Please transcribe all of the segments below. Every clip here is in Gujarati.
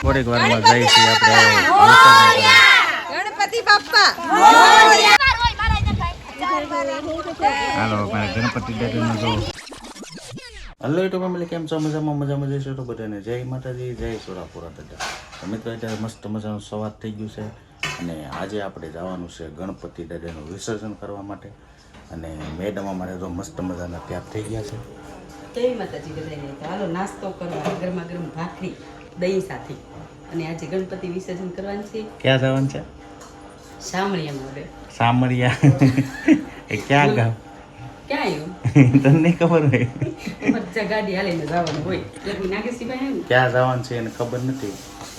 થોડીક વારમાં જઈએ છીએ આપણે ગણપતિ બાપ્પા. હાલો મારે ગણપતિ દાદાનું જો. હલો યુટ્યુબ ફેમિલી, કેમ છો? મજામાં જઈશું તો બધાને જય માતાજી, જય સોરાપુરા દાદા. મિત્રો અત્યારે મસ્ત મજાનું સવાર થઈ ગયું છે અને આજે આપણે જવાનું છે ગણપતિ દાદાનું વિસર્જન કરવા માટે. અને મેડમ અમારે તો મસ્ત મજાના તૈયાર થઈ ગયા છે. જય માતાજી બધાને. હાલો નાસ્તો કરવા, ગરમા ગરમ ભાખરી દહીં સાથે. અને આજે ગણપતિ વિસર્જન કરવાનું છે. ક્યાં જવાનું છે? શામળિયામાં. સામળિયા એ ક્યાં ગામ? ક્યાં આવ્યું તમને ખબર હોય? અમારે ગાડી હાલીને જવાનું હોય એટલે નાગેશભાઈ એમ ક્યાં જવાનું છે એને ખબર નથી,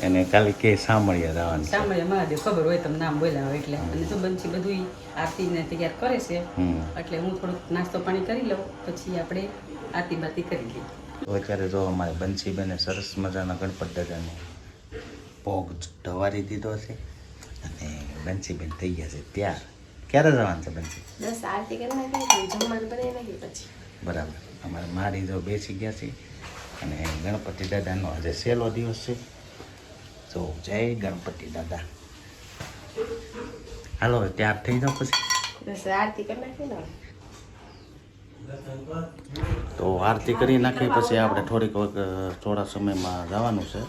એને ખાલી કે સામળિયા જવાનું છે. શામળિયા મહાદેવ ખબર હોય તમને નામ બોલાવો એટલે. અને તો બંછી બધું આરતીને તૈયાર કરે છે એટલે હું થોડુંક નાસ્તો પાણી કરી લઉં, પછી આપણે આરતી બાતી કરી લઈએ. તો અત્યારે જો અમારે બંસીબેને સરસ મજાના ગણપત દાદાનો ભોગ ઢવારી દીધો છે અને બંસીબેન થઈ ગયા છે ત્યાર. ક્યારે જવાનું છે બંસી? 10 આરતી કરી નાખી, જમવાનું બનાવી નાખી પછી. બરાબર. અમારે મારી જો બેસી ગયા છે અને ગણપતિ દાદાનો આજે છેલ્લો દિવસ છે. તો જય ગણપતિ દાદા. હાલો ત્યાર થઈ જાઓ પછી. 10 આરતી કરી નાખી ને. તો આરતી કરી નાખી પછી આપણે થોડા સમયમાં જવાનું છે.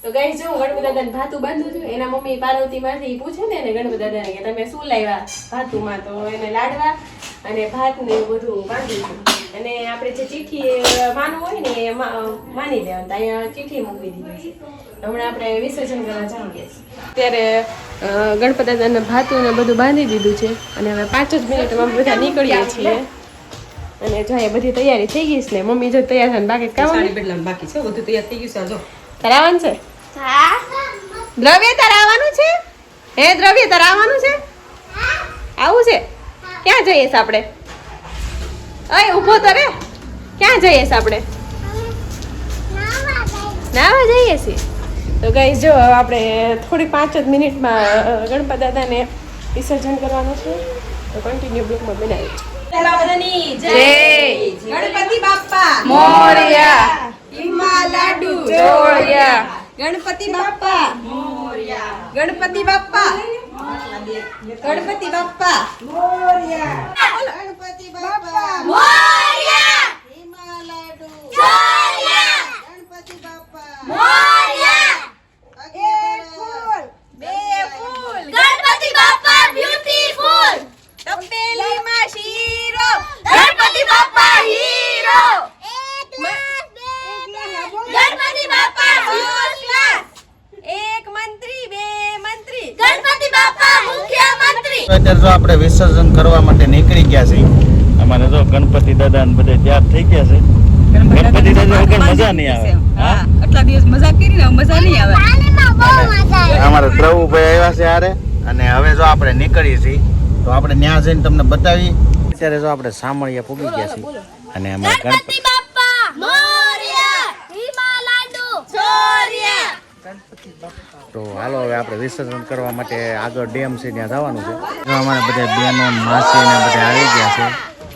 તો ગાઈસ જો ગણપતિ દાદાને ભાતું બાંધું છું. એના મમ્મી પાર્વતી માંથી પૂછે ને એને ગણપતિ દાદાને કે તમે શું લાવ્યા ભાતુમાં, તો એને લાડવા અને ભાત ને એવું બધું બાંધ્યું છું. અને આપણે જે ચીઠી માનવું હોય ને એ માની લેવાનું. તો અહીંયા ચીઠી મૂકી દીધી છે. હમણાં આપણે વિસર્જન કરવા જઈએ ત્યારે ગણપતિ દાદાને ભાતું ને બધું બાંધી દીધું છે. અને હવે 5 જ મિનિટમાં બધા નીકળીએ છીએ. અને જો એ બધી તૈયારી થઈ ગઈ છે ને. મમ્મી જો તૈયાર થાય બાકી કામ બાકી છે, બધું તૈયાર થઈ ગયું છે. જો કરાવવાનું છે. દ્રવ્ય તરાવવાનું છે. હે દ્રવ્ય તરાવવાનું છે. આવું છે. ક્યાં જઈએ છે આપણે? અય ઊભો તો રે. ક્યાં જઈએ છે આપણે? નાવા જઈએ છીએ. તો ગાઈસ જો આપણે થોડી 5 જ મિનિટમાં ગણપતિ દાદાને વિસર્જન કરવાનું છે. તો કન્ટિન્યુ બ્લોગમાં બનાવી જય ગણપતિ બાપ્પા મોરયા ઈમા લાડુ જોડિયા ગણપતિ બાપ્પા મોરયા ગણપતિ બાપ્પા ગણપતિ બાપ્પા મોરયા ગણપતિ બાપ્પા મોરયા ઈમા લાડુ જોડિયા ગણપતિ બાપ્પા મોરયા એક ફૂલ બે ફૂલ ગણપતિ બાપ્પા બ્યુટીફુલ તપેલીમાં શીરો Ganpati Bappa hero Ganpati Bappa first class એક મંત્રી બે મંત્રી ગણપતિ બાપ્પા મુખ્ય મંત્રી. અત્યારે જો આપણે વિસર્જન કરવા માટે નીકળી ગયા છીએ. અમારે જો ગણપતિ દાદા ને બધે તૈયાર થઈ ગયા છે. ગણપતિ દાદા વગર મજા નહીં આવે. હા, આટલા દિવસ મજા કરી ને મજા નહીં આવે. અમારે દ્રવુભાઈ આવ્યા છે હારે અને હવે જો આપણે નીકળીએ છીએ તો આપણે ત્યાં જઈને તમને બતાવી. અત્યારે જો આપણે સામળિયા પૂગી ગયા છીએ અને અમારે ગણપતિ બાપ્પા મોરયા ઈમા લાડુ જોડિયા. તો હાલો હવે આપણે વિસર્જન કરવા માટે આગળ ડેમ છે ત્યાં જવાનું છે. જો અમારે બધા બહેનો માસી ને બધા આવી ગયા છે.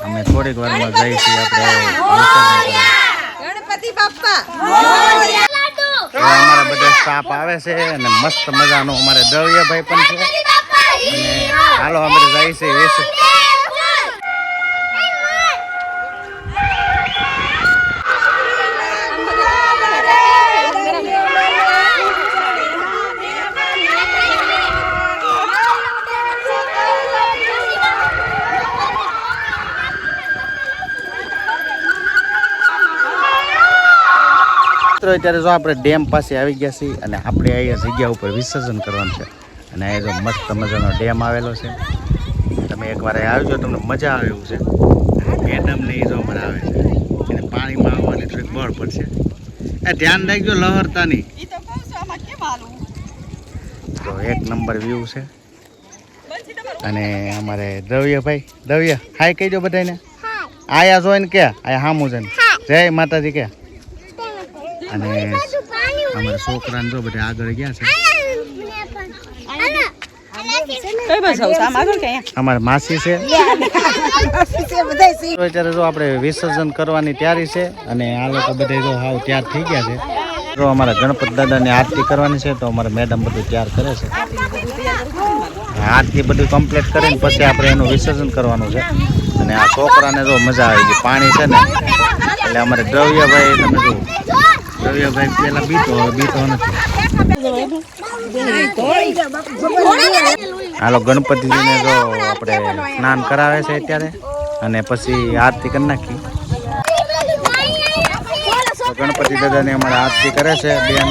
અમે થોડીક વારમાં જઈએ છીએ આપણે વિસર્જન કરવા. ગણપતિ બાપ્પા મોરયા લાડુ તો અમારા બધા સ્ટાફ આવે છે અને મસ્ત મજાનો અમારે દ્રવ્યભાઈ પણ છે. ગણપતિ બાપ્પા અને હીરો હાલો અમે જઈએ છીએ વિસર્જન. અત્યારે જો આપણે ડેમ પાસે આવી ગયા છીએ અને આપણે અહીંયા જગ્યા ઉપર વિસર્જન કરવાનું છે. અને અહીંયા જો મસ્ત મજાનો ડેમ આવેલો છે. તમે એકવાર અહીં આવજો, તમને મજા આવે એવું છે. મેડમ ને એ જો અમારે આવે છે એને પાણીમાં આવવાની થોડીક બળ પડશે. એ ધ્યાન રાખજો લહરતાની. તો 1 નંબર વ્યૂ છે. અને અમારે દ્રવ્ય હાય કહીજો બધાને. આયા જોઈને કે આયા હામું છે જય માતાજી કે. અને અમારા છોકરાને જો બધા આગળ ગયા છે. અમારે માસી છે. અત્યારે જો આપણે વિસર્જન કરવાની તૈયારી છે અને આ લોકો બધા જો હાવ તૈયાર થઈ ગયા છે. જો અમારા ગણપતિ દાદાની આરતી કરવાની છે તો અમારા મેડમ બધું તૈયાર કરે છે. આરતી બધું કમ્પ્લીટ કરીને પછી આપણે એનું વિસર્જન કરવાનું છે. અને આ છોકરાને જો મજા આવી ગઈ, પાણી છે ને એટલે અમારે દ્રવ્યભાઈ, તમે જો દ્રવ્યભાઈ પેલા બીતો નથી. હાલો ગણપતિજીને જો આપણે સ્નાન કરાવે છે અત્યારે અને પછી આરતી કરી નાખી. ગણપતિ દાદાને અમારે આરતી કરે છે બેન.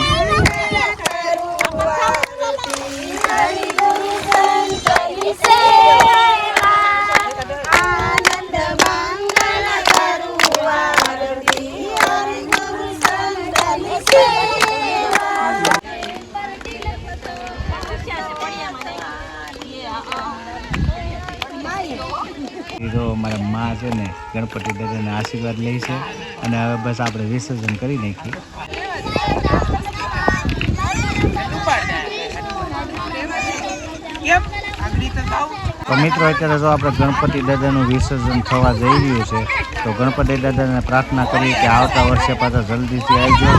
જો મારા માં છે ને ગણપતિ દાદાને આશીર્વાદ લે છે અને હવે બસ આપણે વિસર્જન કરી નાખીએ. તો મિત્રો અત્યારે જો આપણે ગણપતિ દાદાનું વિસર્જન થવા જઈ રહ્યું છે તો ગણપતિ દાદાને પ્રાર્થના કરી કે આવતા વર્ષે પાછા જલ્દીથી આવજો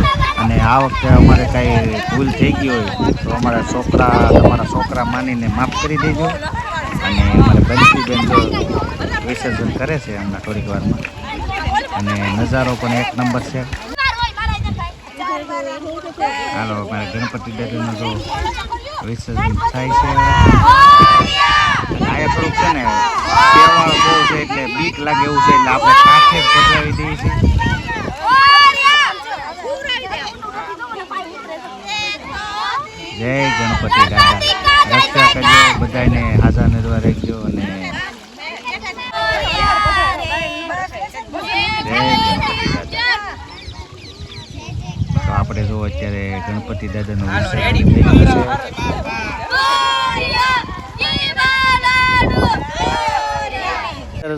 અને આ વખતે અમારે કાંઈ ભૂલ થઈ ગઈ હોય તો તમારા છોકરા માનીને માફ કરી દેજો. અને અમારે બંસીબેન જો વિસર્જન કરે છે હમણાં થોડીક વારમાં અને નજારો પણ એક નંબર છે. હાલો મારે ગણપતિ દાદાનું જો વિસર્જન થાય છે. અહીંયા થોડુંક છે ને બેવાળો બહુ છે એટલે બીક લાગે એવું છે એટલે આપણે કાંઠે જ પધરાવી દઈએ છીએ. જય ગણપતિ દાદા, રક્ષા કરજો બધાને, હાજર નરવા રાખજો અને જય ગણપતિ દાદા. તો આપણે જો અત્યારે ગણપતિ દાદાનું વિસર્જન થઈ ગયું છે.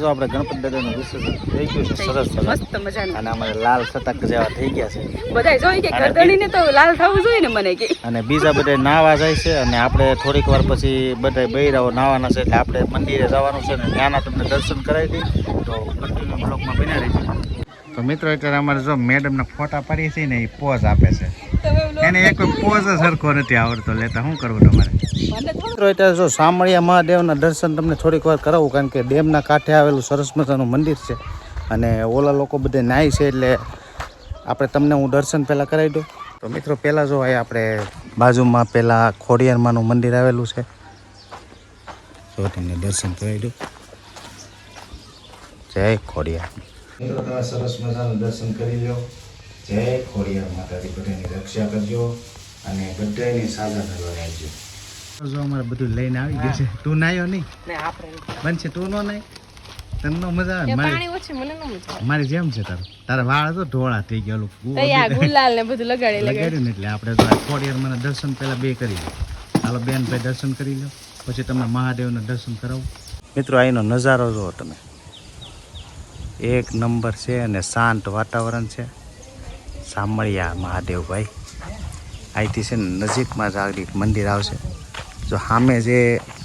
જો આપણે ગણપતિ દાદાનું વિસર્જન થઈ ગયું છે સરસ મસ્ત મજાનું અને અમારે લાલ સતક જેવા થઈ ગયા છે. બધાય જોઈ કે ગરદણીને તો લાલ થવું જોઈએ ને મને કે. અને બીજા બધા નાવા જાય છે અને આપણે થોડીક વાર પછી બધા બૈરાઓ નાવાના છે એટલે આપણે મંદિરે જવાનું છે ને ત્યાંના તમને દર્શન કરાવી દઈ. તો કન્ટિન્યુ બ્લોકમાં બન્યા રહીશું. તો મિત્રો અત્યારે અમારે જો મેડમના ફોટા પાડીએ છીએ ને એ પોઝ આપે છે. એને એક પોઝ જ સરખો નથી આવડતો લેતા. શું કરવું તમારે? મિત્રો અત્યારે જો સામળિયા મહાદેવના દર્શન તમને થોડીક વાર કરાવું કારણ કે ડેમના કાંઠે આવેલું સરસ મજાનું મંદિર છે અને ઓલા લોકો બધે નાય છે એટલે આપણે તમને હું દર્શન પહેલાં કરાવી દઉં. તો મિત્રો પહેલાં જો અહીં આપણે બાજુમાં પહેલાં ખોડિયારમાંનું મંદિર આવેલું છે તો તમને દર્શન કરાવી દઉં. જય ખોડિયાર. મિત્રો તમે સરસ મજાનું દર્શન કરી લો. જય ખોડિયાર માતાજી, બધાની રક્ષા કરજો અને બધાની સાજા કરવા રાખજો. જો અમારે બધું લઈને આવી ગયું છે. તું નાયો નહીં બનશે? તું નો નાય? તને નો મજા આવે? મારી જેમ છે તારા વાળ તો ઢોળા થઈ ગયા. ગુલાલ ને બધું લગાડ્યું ને એટલે આપણે તો ખોડિયારમાં દર્શન પહેલા બે કરી લો. ચાલો બેન ભાઈ દર્શન કરી લો પછી તમને મહાદેવના દર્શન કરાવું. મિત્રો અહીંનો નજારો જુઓ તમે, એક નંબર છે અને શાંત વાતાવરણ છે. સામળિયા મહાદેવભાઈ અહીંથી છે ને નજીકમાં જ આગળ મંદિર આવશે. જો સામે જે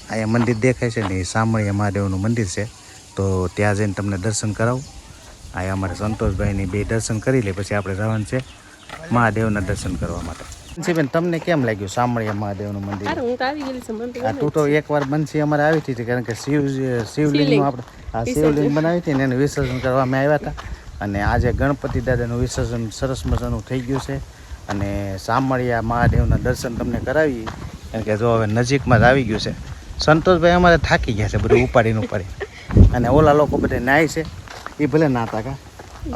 અહીંયા મંદિર દેખાય છે ને એ સામળિયા મહાદેવનું મંદિર છે તો ત્યાં જઈને તમને દર્શન કરાવું. અહીંયા અમારે સંતોષભાઈની બે દર્શન કરી લે પછી આપણે જવાનું છે મહાદેવના દર્શન કરવા માટે. બેન તમને કેમ લાગ્યું સામળિયા મહાદેવનું મંદિર? તું તો એકવાર બંસી અમારે આવી હતી કારણ કે શિવલિંગનું આપણે આ શિવલિંગ બનાવી હતી ને એનું વિસર્જન કરવા અમે આવ્યા હતા અને આજે ગણપતિ દાદાનું વિસર્જન સરસ મજાનું થઈ ગયું છે અને સામળિયા મહાદેવના દર્શન તમને કરાવી કારણ કે જો હવે નજીકમાં જ આવી ગયું છે. સંતોષભાઈ અમારે થાકી ગયા છે બધું ઉપાડી અને ઓલા લોકો બધા નાય છે એ ભલે નાતા કા,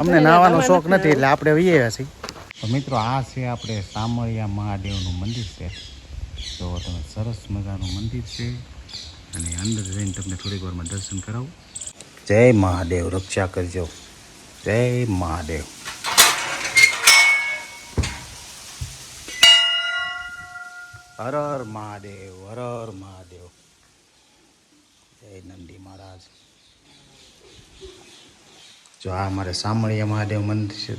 અમને નાવાનો શોખ નથી એટલે આપણે વૈયા છીએ. તો મિત્રો આ છે આપણે સામળિયા મહાદેવનું મંદિર છે. તો તમે સરસ મજાનું મંદિર છે અને અંદર જઈને તમને થોડીક વારમાં દર્શન કરાવું. જય મહાદેવ, રક્ષા કરજો. જય મહાદેવ. હર હર મહાદેવ, હર હર મહાદેવ. જય નંદી મહારાજ. જો આ અમારે સામળિયા મહાદેવ મંદિર છે.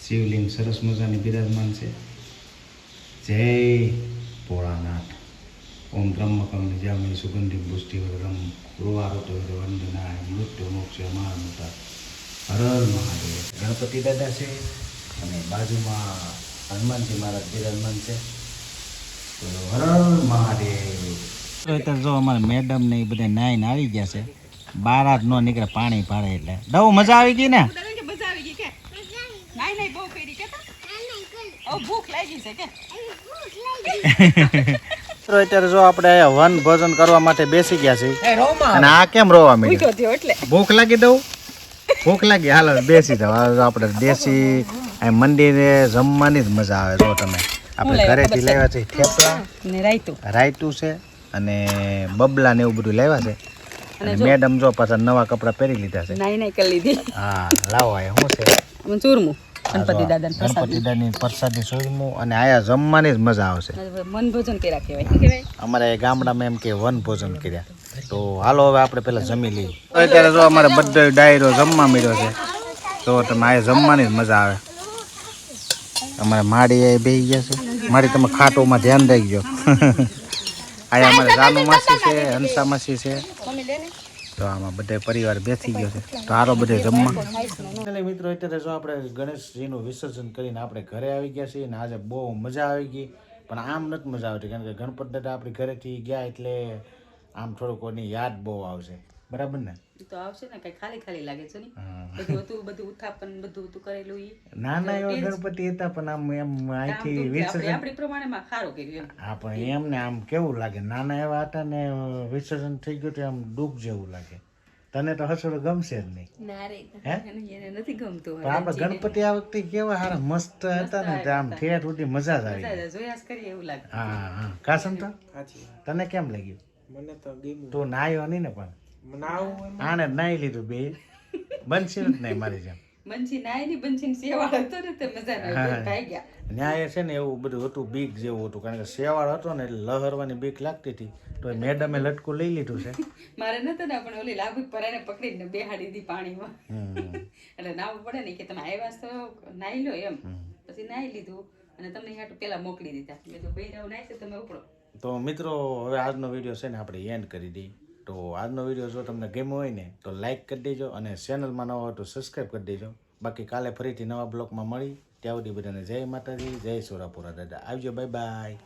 શિવલિંગ સરસ મજાની બિરાજમાન છે. જય ભોળાનાથ. ઓમ બ્રહ્મ કમ જામી સુગંધી પુષ્ટિ રમ ગૃવારોતો વંદના મૃત્યુ મોક્ષ મહાનતા. હર હર મહાદેવ. ગણપતિ દાદા છે અને બાજુમાં હનુમાનજી મહારાજ બિરાજમાન છે. તો હર મહાદેવ. અત્યારે જો અમારા મેડમ ને એ બધા નાઈને આવી ગયા છે. બાર જ ન નીકળે પાણી પાડે એટલે. બહુ મજા આવી ગઈ ને? અત્યારે જો આપણે વન ભોજન કરવા માટે બેસી ગયા છીએ અને આ કેમ રોવા માંડ્યો? ભૂખ લાગી દઉં? ભૂખ લાગી, હાલો બેસી જાવ. આપણે દેશી મંદિરે જમવાની જ મજા આવે. જો તમે આપણે ઘરેથી લાવ્યા છે થેપલા ને રાયતું છે અને બબલા ને એવું બધું લાવ્યા છે. અને મેડમ જો પાછા નવા કપડા પહેરી લીધા છે. નાઈ કરી લીધી. હા લાવો, આ શું છે? ચૂરમું ગણપતિ દાદાની પ્રસાદી ચૂરમું. અને આયા જમવાની જ મજા આવશે. મન ભોજન કર્યા કહેવાય. અમારે ગામડામાં એમ કે વન ભોજન કર્યા. તો હાલો હવે આપણે પેલા જમી લઈએ. અત્યારે જો અમારે બધો ડાયરો જમવા મળ્યો છે. તો તમે આ જમવાની જ મજા આવે. અમારે માડી બેસી ગયા છે. માડી તમે ખાટોમાં ધ્યાન રાખજો. આ અમારે જાનુ માસી છે, હંસા માસી છે. તો આમાં બધા પરિવાર બેસી ગયો છે. તો હારો બધે જમવા. મિત્રો અત્યારે જો આપણે ગણેશજીનું વિસર્જન કરીને આપણે ઘરે આવી ગયા છીએ. અને આજે બહુ મજા આવી ગઈ. પણ આમ નથી મજા આવતી, કારણ કે ગણપત દાદા આપણે ઘરેથી ગયા એટલે આમ થોડુંક એની યાદ બહુ આવશે. બરાબર ને? તો આવશે ને, કઈ ખાલી ખાલી લાગે છે ને. બધું ઉથાપન બધું તું કરેલું ઈ નાના એવા ગણપતિ હતા, પણ આમ એમ અહીંથી વિસર્જન આપણી પ્રમાણેમાં ખારું કર્યું એમ. હા, પણ એમ ને આમ કેવું લાગે, નાના એવા હતા ને વિસર્જન થઈ ગયું તો આમ દુઃખ જેવું લાગે. તને તો હસડો ગમશે જ નહીં. હે? એને નથી ગમતું. પણ આપણે ગણપતિ આ વખતે કેવા સારા મસ્ત હતા ને, આમ ઠેર સુધી મજા જ આવી. જોયાસ કરીએ એવું લાગે. હા હા. કાસમ તો તને કેમ લાગ્યું? મને તો ગમ્યું. તું નાયો નહીં ને? પણ આને જ નાઈ લીધું બે. બનશી જ નહીં મારી જેમ. બંસી નાય ની બંસી સેવાળ હતો ને તે મજા ના ખાઈ ગયા. ન્યાય છે ને એવું બધું હતું, બીક જેવું હતું, કારણ કે શેવાળ હતો ને એટલે લહરવાની બીક લાગતી હતી. તો મેડમે લટકું લઈ લીધું છે. મારે નતો ને, પણ ઓલી લાગુ પરાને પકડીને બેહાડી દીધી પાણીમાં. એટલે નાવું પડે ને કે તમે આવ્યા તો નાઈ લો એમ. પછી નાઈ લીધું અને તમને હાટું પેલા મોકલી દીધા. મેં તો બૈરાવ નાઈ છે, તમે ઉપડો. તો મિત્રો હવે આજનો વિડીયો છે ને આપણે એન્ડ કરી દઈએ. તો આજનો વિડીયો જો તમને ગમ્યો હોય ને તો લાઈક કરી દેજો, અને ચેનલમાં નવા હોય તો સબસ્ક્રાઈબ કરી દેજો. બાકી કાલે ફરીથી નવા બ્લોગમાં મળી. ત્યાં સુધી બધાને જય માતાજી, જય સોરાપુરા દાદા. આવજો, બાય બાય.